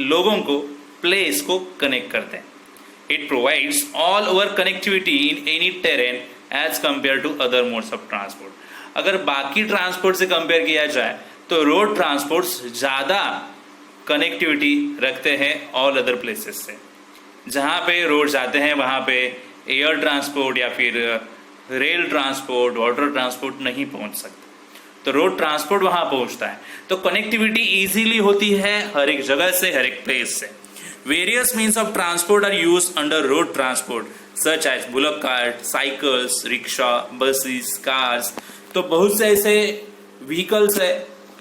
लोगों को, प्लेस को कनेक्ट करते हैं। It provides all over connectivity in any terrain as compare to other modes of transport. अगर बाकी ट्रांसपोर्ट से कंपेयर किया जाए तो रोड ट्रांसपोर्ट ज़्यादा कनेक्टिविटी रखते हैं ऑल अदर प्लेसेस से। जहाँ पे रोड जाते हैं वहाँ पे एयर ट्रांसपोर्ट या फिर रेल ट्रांसपोर्ट, वाटर ट्रांसपोर्ट नहीं पहुँच सकते, तो रोड ट्रांसपोर्ट वहाँ पहुँचता है। तो कनेक्टिविटी इजीली होती है हर एक जगह से, हर एक प्लेस से। Various means of transport are use under road transport such as bullock cart, cycles, rickshaw, buses, cars. तो बहुत से ऐसे व्हीकल्स है,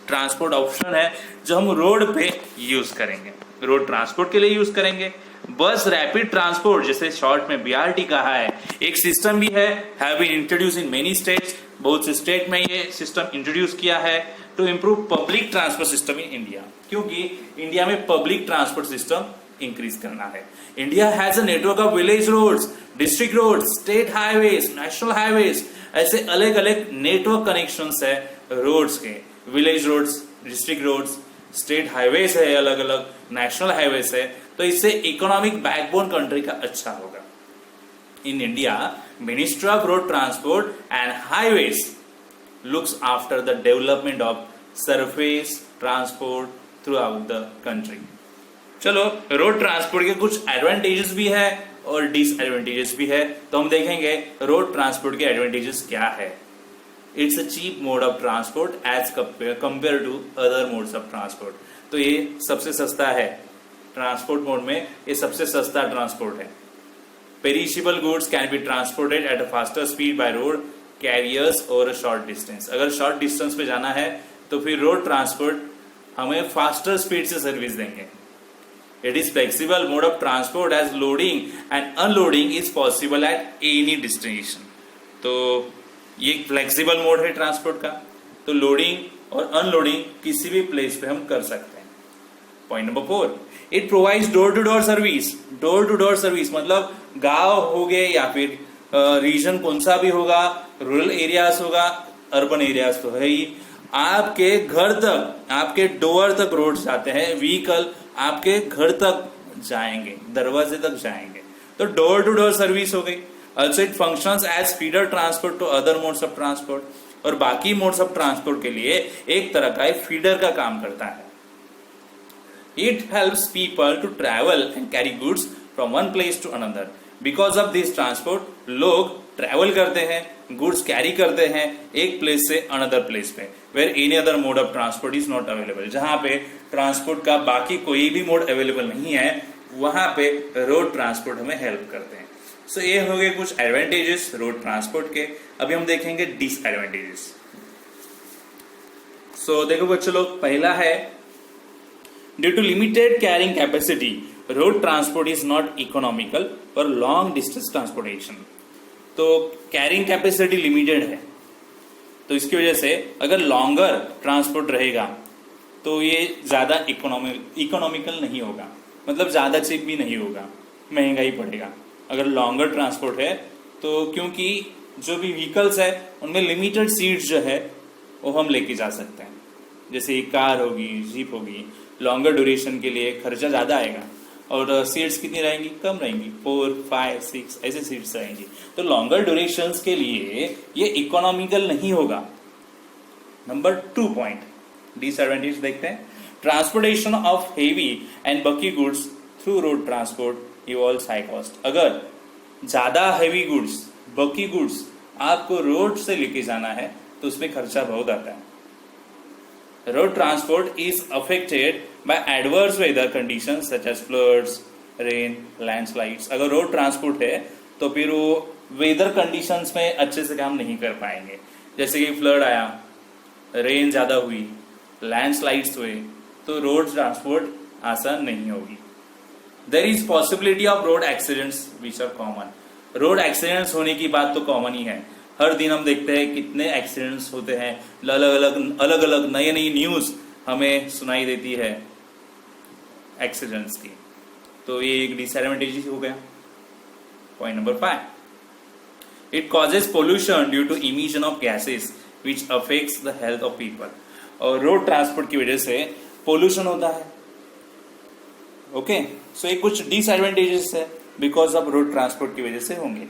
ट्रांसपोर्ट ऑप्शन है जो हम रोड पे यूज करेंगे, रोड ट्रांसपोर्ट के लिए यूज करेंगे। बस रैपिड ट्रांसपोर्ट, जैसे शॉर्ट में बीआरटी कहा है, एक सिस्टम भी है, have been introduce in many states. बहुत से स्टेट में ये सिस्टम इंट्रोड्यूस किया है to improve public transport system in India, क्योंकि इंडिया में पब्लिक ट्रांसपोर्ट सिस्टम इंक्रीज करना है। India has a network of village roads, district roads, state highways, national highways, ऐसे अलग अलग नेटवर्क कनेक्शंस है रोड्स के। Village roads, district roads, state highways है, अलग अलग नेशनल हाईवेज है, तो इससे इकोनॉमिक बैकबोन कंट्री का अच्छा होगा। In India, ministry of road transport and highways looks after the development of surface transport through out the country. चलो, रोड ट्रांसपोर्ट के कुछ एडवांटेजेस भी है और डिसएडवांटेजेस भी है, तो हम देखेंगे रोड ट्रांसपोर्ट के एडवांटेजेस क्या है। It's a cheap mode of transport as compare to other modes of transport. तो ये सबसे सस्ता है ट्रांसपोर्ट मोड में, ये सबसे सस्ता ट्रांसपोर्ट है। Perishable goods can be transported at a faster speed by road carriers और अ शॉर्ट डिस्टेंस। अगर शॉर्ट डिस्टेंस पे जाना है तो फिर रोड ट्रांसपोर्ट हमें फास्टर स्पीड से सर्विस देंगे। It is flexible mode of transport as loading and unloading is possible at any destination। तो ये फ्लेक्सिबल मोड है ट्रांसपोर्ट का, तो लोडिंग और अनलोडिंग किसी भी प्लेस पे हम कर सकते हैं। Point number 4, it provides door to door service. Door to door service मतलब गांव हो गए या फिर रीजन कौन सा भी होगा, रूरल एरियाज होगा, अर्बन एरियाज तो है ही, आपके घर तक, आपके डोर तक रोड जाते हैं, व्हीकल आपके घर तक जाएंगे, दरवाजे तक जाएंगे, तो डोर टू डोर सर्विस हो गई। Also it functions as feeder transport to other modes of transport, और बाकी मोड्स ऑफ ट्रांसपोर्ट के लिए एक तरह का फीडर का काम करता है। It helps people to travel and carry goods from one place to another। Because of this transport, लोग ट्रैवल करते हैं, गुड्स कैरी करते हैं एक प्लेस से अनदर प्लेस पे, where any other mode of transport is not available। जहां पे ट्रांसपोर्ट का बाकी कोई भी मोड अवेलेबल नहीं है, वहां पे रोड ट्रांसपोर्ट हमें हेल्प करते हैं। सो ये हो गए कुछ एडवांटेजेस रोड ट्रांसपोर्ट के। अभी हम देखेंगे डिसएडवांटेजेस। सो देखो बच्चों लोग, पहला है due to limited carrying capacity road transport is not economical for long distance transportation. तो कैरिंग कैपेसिटी लिमिटेड है, तो इसकी वजह से अगर लॉन्गर ट्रांसपोर्ट रहेगा तो ये ज्यादा इकोनॉमिकल नहीं होगा, मतलब ज्यादा चीप भी नहीं होगा, महंगा ही पड़ेगा अगर लॉन्गर ट्रांसपोर्ट है। तो क्योंकि जो भी व्हीकल्स है उनमें लिमिटेड सीट्स जो है वो हम लेके जा सकते हैं, जैसे कार होगी, जीप होगी, लॉन्गर ड्यूरेशन के लिए खर्चा ज़्यादा आएगा, और सीट्स कितनी रहेंगी, कम रहेंगी, 4, 5, 6 ऐसे सीट्स रहेंगी, तो लॉन्गर ड्यूरेशंस के लिए ये इकोनॉमिकल नहीं होगा। नंबर 2 पॉइंट डिसएडवांटेज देखते हैं। Transportation of heavy and bulky goods through road transport evolves high cost. अगर ज़्यादा हैवी गुड्स, बल्की गुड्स आपको रोड से लेके जाना है तो उसमें खर्चा बहुत आता है। Road transport is affected by adverse weather conditions such as floods, rain, landslides. अगर रोड ट्रांसपोर्ट है तो फिर वो वेदर कंडीशंस में अच्छे से काम नहीं कर पाएंगे, जैसे कि फ्लड आया, रेन ज़्यादा हुई, लैंडस्लाइड्स हुए, तो रोड ट्रांसपोर्ट आसान नहीं होगी। There is possibility of road accidents which are common. Road accidents होने की बात तो कॉमन ही है, हर दिन हम देखते हैं कितने एक्सीडेंट्स होते हैं, अलग अलग नई न्यूज हमें सुनाई देती है एक्सीडेंट्स की, तो ये एक डिसएडवांटेज हो गया। Point number 5, it causes pollution due to emission of gases which affects the health of people. और रोड ट्रांसपोर्ट की वजह से पोल्यूशन होता है, ओके, सो ये कुछ डिसएडवांटेजेस है बिकॉज ऑफ रोड ट्रांसपोर्ट की वजह से होंगे।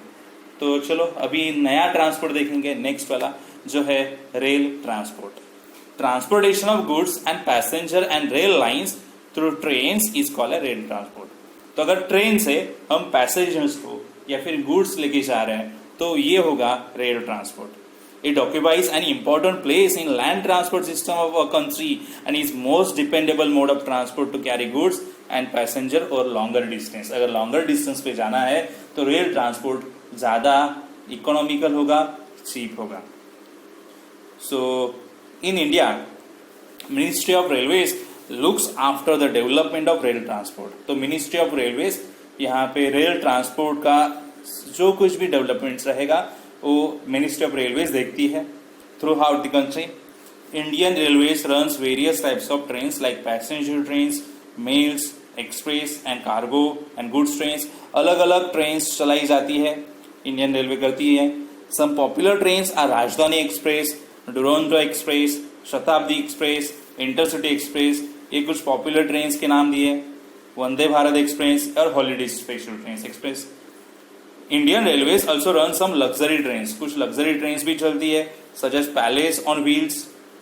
तो चलो अभी नया ट्रांसपोर्ट देखेंगे, नेक्स्ट वाला जो है rail transport. Transportation of goods and passenger and rail lines through trains is called rail transport. तो अगर ट्रेन से हम पैसेंजर्स को या फिर गुड्स लेके जा रहे हैं तो ये होगा rail transport. It occupies an important place in land transport system of a country and is most dependable mode of transport to carry goods and passenger or longer distance। अगर longer distance पे जाना है तो rail transport ज़्यादा economical होगा, cheap होगा। So in India, Ministry of Railways looks after the development of rail transport। तो Ministry of Railways यहाँ पे रेल ट्रांसपोर्ट का जो कुछ भी डेवलपमेंट्स रहेगा वो मिनिस्ट्री ऑफ रेलवेज देखती है। Throughout the country Indian railways runs various types of trains like passenger trains, mails, express and cargo and goods trains. अलग अलग ट्रेन्स चलाई जाती है, इंडियन रेलवे करती है। Some popular trains are Rajdhani express, Duronto express, Shatabdi express, intercity express. ये कुछ popular trains के नाम दिए, वंदे भारत एक्सप्रेस और holiday special train express. Indian railways also run some luxury trains, कुछ लग्जरी ट्रेन्स भी चलती है such as palace on wheels,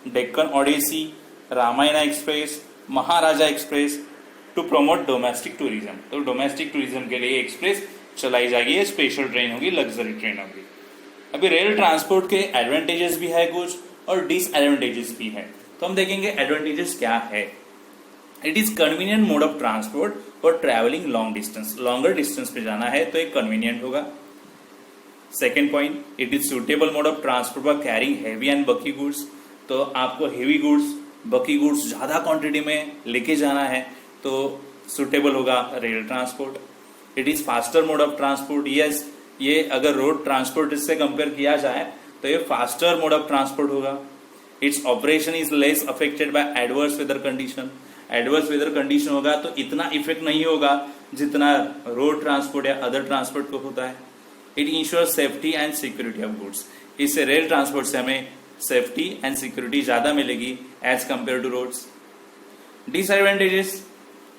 Deccan Odyssey, Ramayana express, Maharaja express to promote domestic tourism. तो डोमेस्टिक टूरिज्म के लिए एक्सप्रेस चलाई जाएगी, ये स्पेशल ट्रेन होगी, लग्जरी ट्रेन होगी। अभी रेल ट्रांसपोर्ट के एडवांटेजेस भी है कुछ और डिसएडवांटेजेस भी है, तो हम देखेंगे एडवांटेजेस क्या है। It is convenient mode of transport for travelling long distance. Longer distance पे जाना है तो एक कन्वीनियंट होगा। Second point, it is suitable mode of transport for carrying heavy and बकी गुड्स। तो आपको हेवी गुड्स, बकी गुड्स ज्यादा क्वांटिटी में लेके जाना है तो सुटेबल होगा rail transport. It is faster mode of transport. Yes, ये अगर रोड ट्रांसपोर्ट से कंपेयर किया जाए तो ये फास्टर मोड ऑफ ट्रांसपोर्ट होगा। Its operation is less affected by adverse weather condition. Adverse weather condition होगा तो इतना इफेक्ट नहीं होगा जितना रोड ट्रांसपोर्ट या अदर ट्रांसपोर्ट को होता है। It ensures safety and security of goods. इससे रेल ट्रांसपोर्ट से हमें सेफ्टी एंड सिक्योरिटी ज्यादा मिलेगी as compare to roads. Disadvantages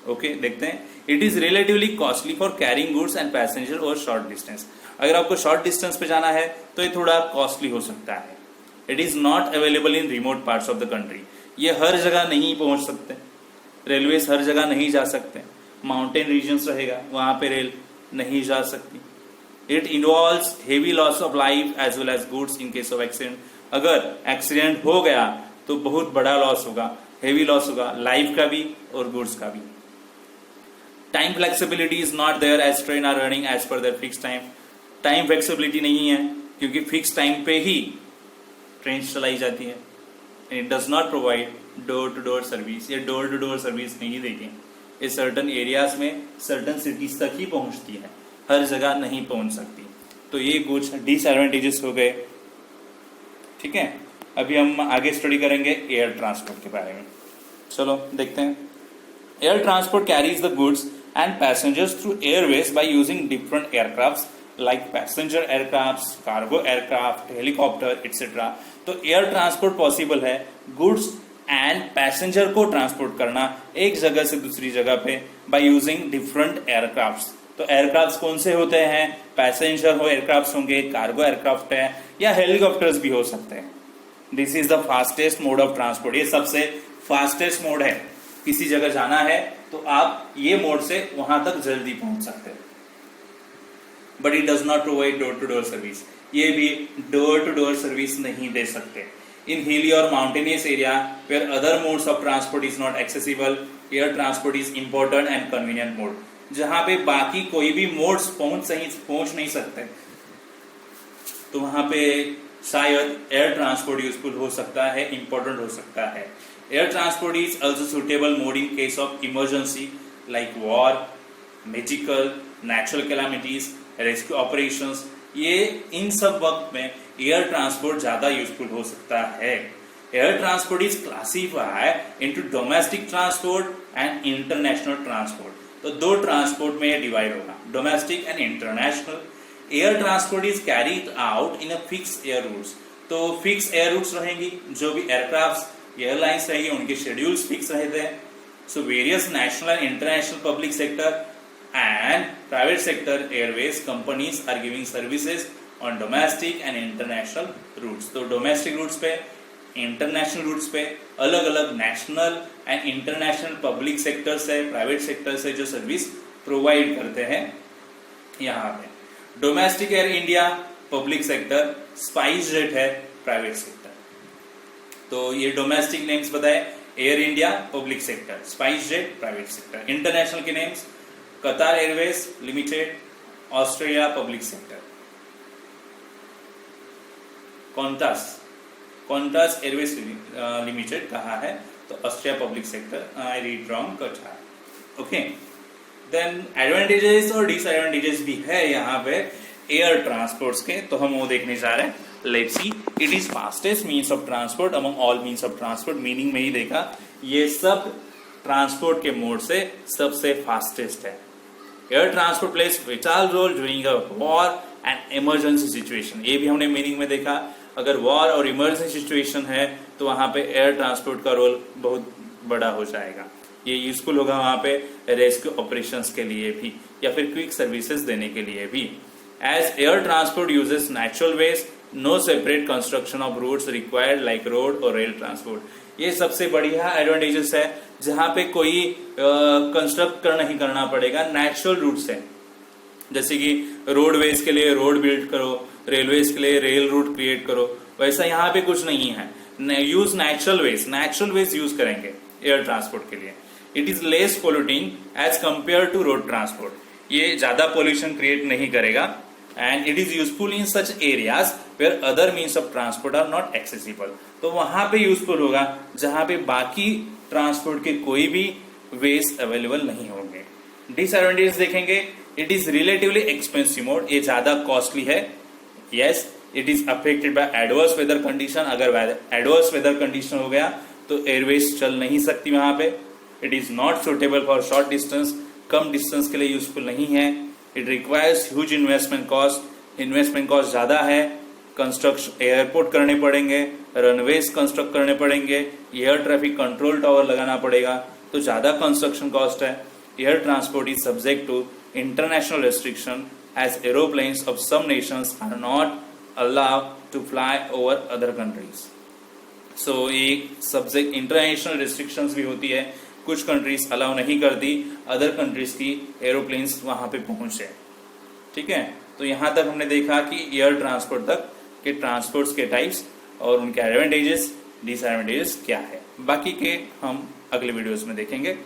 okay देखते हैं। It is relatively costly for carrying goods and passenger और शॉर्ट डिस्टेंस। अगर आपको शॉर्ट डिस्टेंस पे जाना है तो ये थोड़ा कॉस्टली हो सकता है। It is not available in remote parts of the country. ये हर जगह नहीं पहुंच सकते, रेलवेज हर जगह नहीं जा सकते। माउंटेन रीजन्स रहेगा वहां पे रेल नहीं जा सकती। It involves heavy loss of life as well as goods in case of accident. अगर एक्सीडेंट हो गया तो बहुत बड़ा लॉस होगा, हेवी लॉस होगा, लाइफ का भी और गुड्स का भी। Time flexibility is not there as train are running as per their fix time. Time flexibility नहीं है क्योंकि फिक्स टाइम पे ही ट्रेन चलाई जाती है। It does not provide door to door service. ये डोर टू डोर सर्विस नहीं देती, ये सर्टन एरियाज में, सर्टन सिटीज तक ही पहुंचती है, हर जगह नहीं पहुंच सकती। तो ये कुछ डिसएडवांटेजेस हो गए। ठीक है, अभी हम आगे स्टडी करेंगे एयर ट्रांसपोर्ट के बारे में। चलो देखते हैं। Air transport carries the goods and passengers through Airways by using different aircrafts like passenger aircraft, cargo aircraft, helicopter etcetera. तो एयर ट्रांसपोर्ट पॉसिबल है गुड्स एंड पैसेंजर को ट्रांसपोर्ट करना एक जगह से दूसरी जगह पे बाय यूजिंग डिफरेंट एयरक्राफ्ट्स। तो एयरक्राफ्ट्स कौन से होते हैं? पैसेंजर हो एयरक्राफ्ट्स होंगे, कार्गो एयरक्राफ्ट है या हेलीकॉप्टर्स भी हो सकते हैं। This is the fastest mode of transport. ये सबसे फास्टेस्ट मोड है। किसी जगह जाना है तो आप ये मोड से वहां तक जल्दी पहुंच सकते हैं। But it does not provide door to door service. ये भी डोर टू डोर सर्विस नहीं दे सकते। In hilly or mountainous area where other modes of transport is not accessible, air transport is important and convenient mode। जहां पे बाकी कोई भी modes पहुंच नहीं सकते तो वहां पे शायद एयर ट्रांसपोर्ट यूजफुल हो सकता है, इंपॉर्टेंट हो सकता है। Air transport is also suitable mode in case of emergency like war, medical, natural calamities, rescue operations. ये इन सब वक्त में एयर ट्रांसपोर्ट ज्यादा यूजफुल हो सकता है। Air transport is classified into domestic transport and international transport. तो दो ट्रांसपोर्ट में डिवाइड होगा, domestic and international. Air transport is carried out in a fix air routes. तो फिक्स एयर रूट्स रहेंगी, जो भी एयरक्राफ्ट एयरलाइंस रहेगी उनके शेड्यूल्स फिक्स रहते हैं। So various national and international public sector and private sector airways companies are giving services on domestic and international routes. तो domestic routes पे, international routes पे अलग अलग national and international public sector से, private sector से जो service provide करते हैं यहाँ पे. Domestic Air India public sector, SpiceJet है प्राइवेट सेक्टर. तो ये डोमेस्टिक नेम्स बताए, Air India public sector, SpiceJet private sector. International के names Qatar airways limited, Australia public sector. Qantas airways limited कहा है तो Australia public sector. I read wrong, Qatar. Okay. Then advantages और disadvantages भी है यहाँ पे एयर ट्रांसपोर्ट्स के, तो हम वो देखने जा रहे हैं. Let's see. It is fastest means of transport among all means of transport. Meaning में ही देखा, ये सब ट्रांसपोर्ट के मोड से सबसे फास्टेस्ट है. Air transport plays vital role during a war and emergency situation. ये भी हमने मीनिंग में देखा, अगर वॉर और इमरजेंसी सिचुएशन है तो वहां पे एयर ट्रांसपोर्ट का रोल बहुत बड़ा हो जाएगा. ये यूजफुल होगा वहां पे रेस्क्यू ऑपरेशंस के लिए भी या फिर क्विक सर्विसेज देने के लिए भी. As air transport uses natural ways, no separate construction of routes required like road और रेल ट्रांसपोर्ट. ये सबसे बढ़िया एडवांटेजेस है जहां पे कोई कंस्ट्रक्ट नहीं करना पड़ेगा, नेचुरल रूट से. जैसे कि रोडवेज के लिए रोड बिल्ड करो, रेलवेज के लिए रेल रूट क्रिएट करो, वैसा यहाँ पे कुछ नहीं है. यूज नेचुरल वेज यूज करेंगे एयर ट्रांसपोर्ट के लिए. It is less polluting as compare to road transport. ये ज्यादा पोल्यूशन क्रिएट नहीं करेगा. And it is useful in such areas where other means of transport are not accessible. तो वहां पे यूजफुल होगा जहां पे बाकी ट्रांसपोर्ट के कोई भी वेज अवेलेबल नहीं होंगे. डिसएडवांटेज देखेंगे. It is relatively expensive mode. ये ज्यादा कॉस्टली है. Yes, it is affected by adverse weather condition. अगर एडवर्स वेदर कंडीशन हो गया तो एयरवेज चल नहीं सकती वहां पे. It is not suitable for short distance. कम डिस्टेंस के लिए यूजफुल नहीं है. It requires huge investment cost. Investment cost ज्यादा है. कंस्ट्रक्शन एयरपोर्ट करने पड़ेंगे, रनवेज कंस्ट्रक्ट करने पड़ेंगे, एयर ट्रैफिक कंट्रोल टावर लगाना पड़ेगा, तो ज्यादा कंस्ट्रक्शन कॉस्ट है. Air transport is subject to international restriction as aeroplanes of some nations are not allowed to fly over other countries. So ये सब्जेक्ट इंटरनेशनल रेस्ट्रिक्शंस भी होती है. कुछ कंट्रीज अलाउ नहीं करती अदर कंट्रीज की एरोप्लेन्स वहां पे पहुंचे. ठीक है, तो यहां तक हमने देखा कि एयर ट्रांसपोर्ट तक के ट्रांसपोर्ट्स के टाइप्स और उनके एडवांटेजेस डिसएडवांटेजेस क्या है. बाकी के हम अगले वीडियोस में देखेंगे.